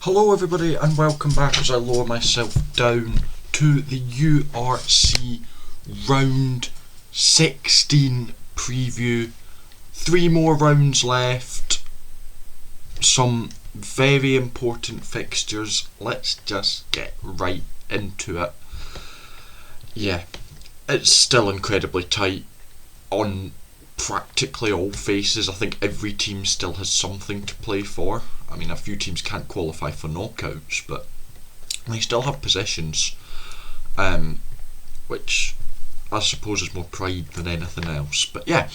Hello everybody and welcome back as I lower myself down to the URC round 16 preview. 3 more rounds left, some very important fixtures. Let's just get right into it. Yeah, it's still incredibly tight on practically all faces. I think every team still has something to play for. I mean, a few teams can't qualify for knockouts, but they still have positions, which I suppose is more pride than anything else. But yeah,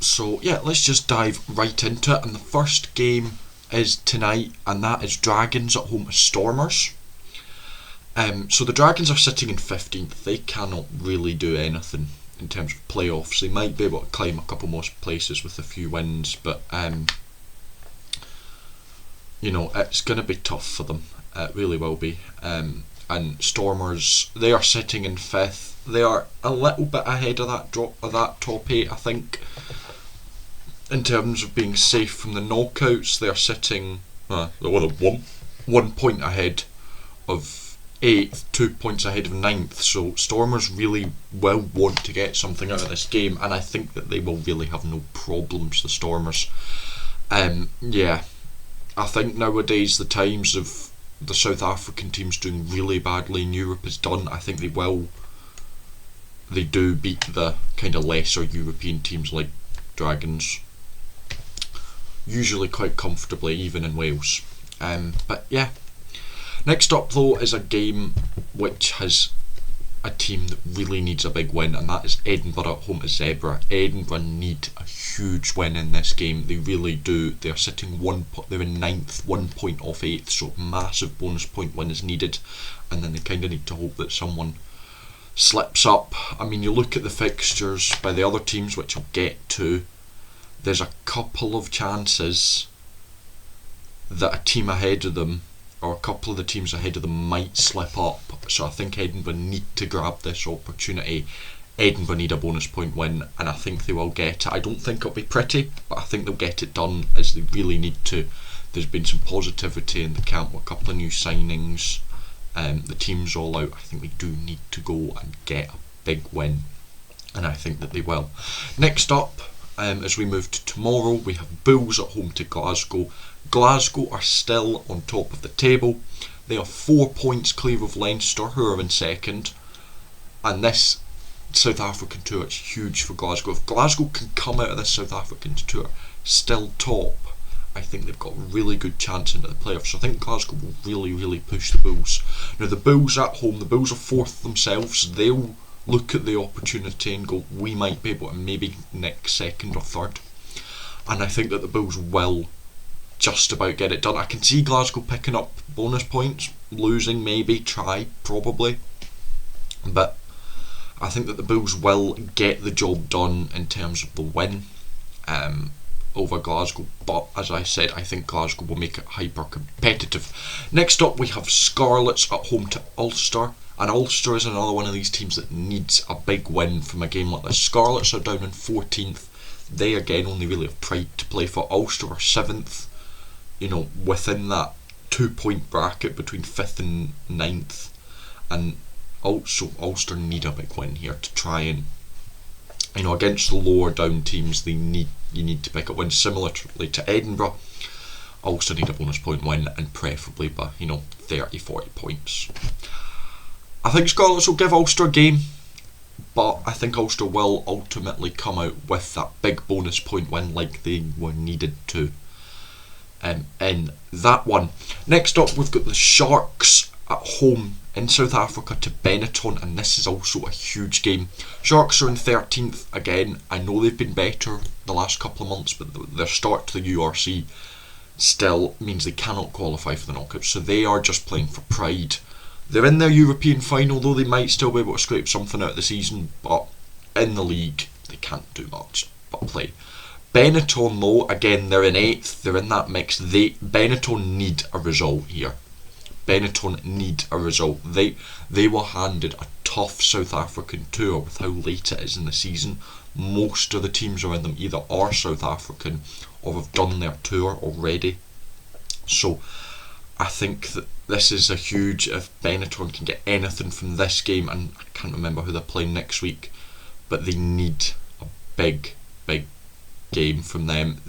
so yeah, let's just dive right into it. And the first game is tonight, and that is Dragons at home to Stormers. So the Dragons are sitting in 15th. They cannot really do anything in terms of playoffs. They might be able to climb a couple more places with a few wins, but you know, it's going to be tough for them. It really will be. And Stormers, they are sitting in 5th. They are a little bit ahead of that top 8, I think. In terms of being safe from the knockouts, they are sitting they're one point ahead of 8th, 2 points ahead of 9th. So Stormers really will want to get something out of this game, and I think that they will really have no problems, the Stormers. Yeah, I think nowadays the times of the South African teams doing really badly in Europe is done. I think they do beat the kind of lesser European teams like Dragons, usually quite comfortably, even in Wales. But yeah, next up though is a game which has a team that really needs a big win, and that is Edinburgh at home to Zebra. Edinburgh need a huge win in this game. They really do. They are sitting they're in 9th, 1 point off 8th, so massive bonus point win is needed, and then they kind of need to hope that someone slips up. I mean, you look at the fixtures by the other teams, which I'll get to. There's a couple of chances that a team ahead of them, or a couple of the teams ahead of them, might slip up. So I think Edinburgh need to grab this opportunity. Edinburgh need a bonus point win, and I think they will get it. I don't think it'll be pretty, but I think they'll get it done, as they really need to. There's been some positivity in the camp with a couple of new signings. The team's all out. I think they do need to go and get a big win, and I think that they will. Next up, as we move to tomorrow, we have Bulls at home to Glasgow. Glasgow are still on top of the table. They are 4 points clear of Leinster, who are in 2nd, and this South African tour is huge for Glasgow. If Glasgow can come out of this South African tour still top, I think they've got a really good chance into the playoffs. So I think Glasgow will really push the Bulls. Now the Bulls at home, the Bulls are 4th themselves. They'll look at the opportunity and go, we might be able to maybe nick 2nd or 3rd, and I think that the Bulls will just about get it done. I can see Glasgow picking up bonus points, losing maybe, probably, but I think that the Bulls will get the job done in terms of the win over Glasgow. But as I said, I think Glasgow will make it hyper competitive. Next up, we have Scarlets at home to Ulster, and Ulster is another one of these teams that needs a big win from a game like this. Scarlets are down in 14th. They again only really have pride to play for. Ulster are 7th, you know, within that 2 point bracket between 5th and 9th, and also Ulster need a big win here to try and, you know, against the lower down teams, you need to pick up wins. Similarly to Edinburgh, Ulster need a bonus point win, and preferably by, you know, 30-40 points. I think Scarlets will give Ulster a game, but I think Ulster will ultimately come out with that big bonus point win like they were needed to in that one. Next up, we've got the Sharks at home in South Africa to Benetton, and this is also a huge game. Sharks are in 13th again. I know they've been better the last couple of months, but their start to the URC still means they cannot qualify for the knockouts, so they are just playing for pride. They're in their European final, though they might still be able to scrape something out of the season, but in the league they can't do much but play. Benetton though, again, they're in 8th, they're in that mix. Benetton need a result here. Benetton need a result. They were handed a tough South African tour with how late it is in the season. Most of the teams around them either are South African or have done their tour already. So I think that this is a huge, if Benetton can get anything from this game, and I can't remember who they're playing next week, but they need a big, big game from them.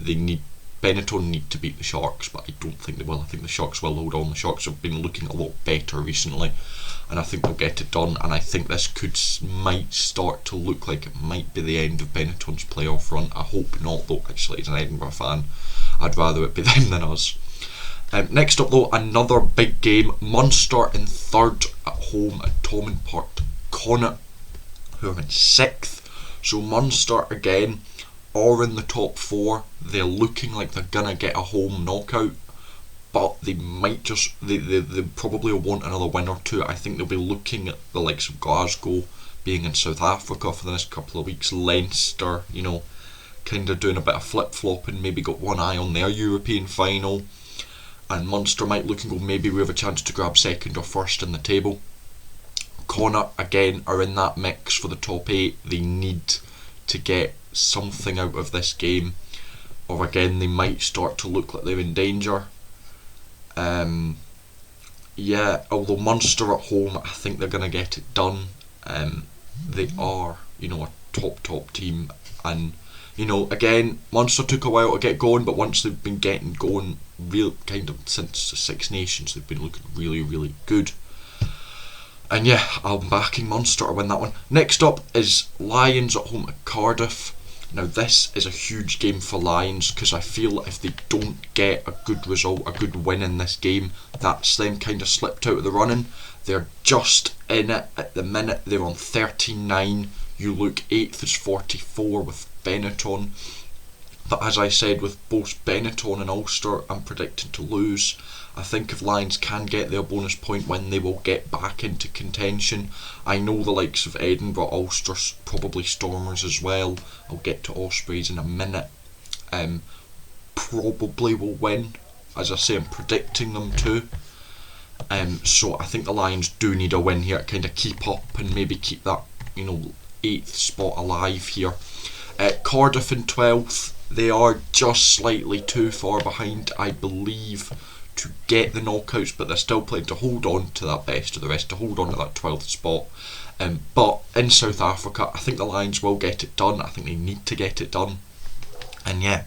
Benetton need to beat the Sharks, but I don't think they will. I think the Sharks will hold on. The Sharks have been looking a lot better recently, and I think they'll get it done. And I think this might start to look like it might be the end of Benetton's playoff run. I hope not, though. Actually, as an Edinburgh fan, I'd rather it be them than us. Next up, though, another big game. Munster in third at home at Thomond Park. Connacht, who are in sixth. So Munster again are in the top four. They're looking like they're gonna get a home knockout, but they might they probably want another win or two. I think they'll be looking at the likes of Glasgow being in South Africa for the next couple of weeks. Leinster, kind of doing a bit of flip flopping, maybe got one eye on their European final. And Munster might look and go, maybe we have a chance to grab second or first in the table. Connacht again are in that mix for the top 8. They need to get something out of this game, or again they might start to look like they're in danger. Although Munster at home, I think they're going to get it done. They are, a top team, and again, Munster took a while to get going, but once they've been getting going, real kind of since the Six Nations, they've been looking really, really good. And yeah, I'm backing Munster to win that one. Next up is Lions at home at Cardiff. Now this is a huge game for Lions, because I feel if they don't get a good result, a good win in this game, that's them kind of slipped out of the running. They're just in it at the minute. They're on 39. You look 8th is 44 with Benetton. But as I said, with both Benetton and Ulster, I'm predicting to lose. I think if Lions can get their bonus point win, they will get back into contention. I know the likes of Edinburgh, Ulster, probably Stormers as well. I'll get to Ospreys in a minute. Probably will win. As I say, I'm predicting them to. So I think the Lions do need a win here to kind of keep up and maybe keep that 8th spot alive here. Cardiff in 12th. They are just slightly too far behind, I believe, to get the knockouts, but they're still playing to hold on to that best of the rest, to hold on to that 12th spot. But in South Africa, I think the Lions will get it done. I think they need to get it done. And yeah.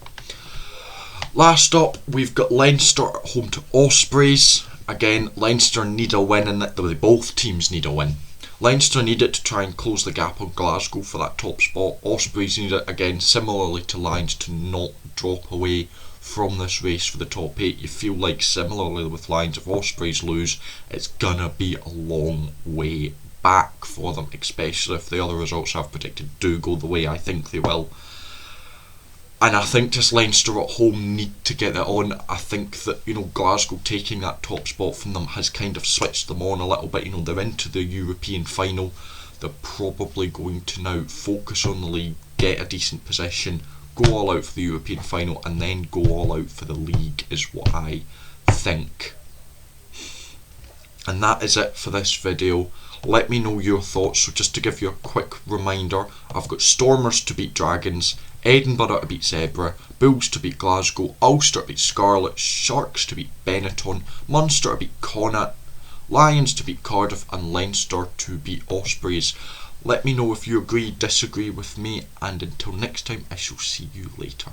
Last up, we've got Leinster at home to Ospreys. Again, Leinster need a win in that. Both teams need a win. Leinster need it to try and close the gap on Glasgow for that top spot. Ospreys need it, again, similarly to Lions, to not drop away from this race for the top 8. You feel like, similarly with Lions, if Ospreys lose, it's gonna be a long way back for them, especially if the other results I've predicted do go the way I think they will. And I think just Leinster at home need to get it on. I think that, Glasgow taking that top spot from them has kind of switched them on a little bit. They're into the European final. They're probably going to now focus on the league, get a decent position, go all out for the European final, and then go all out for the league, is what I think. And that is it for this video. Let me know your thoughts. So just to give you a quick reminder, I've got Stormers to beat Dragons, Edinburgh to beat Zebra, Bulls to beat Glasgow, Ulster to beat Scarlet, Sharks to beat Benetton, Munster to beat Connacht, Lions to beat Cardiff, and Leinster to beat Ospreys. Let me know if you agree, disagree with me, and until next time, I shall see you later.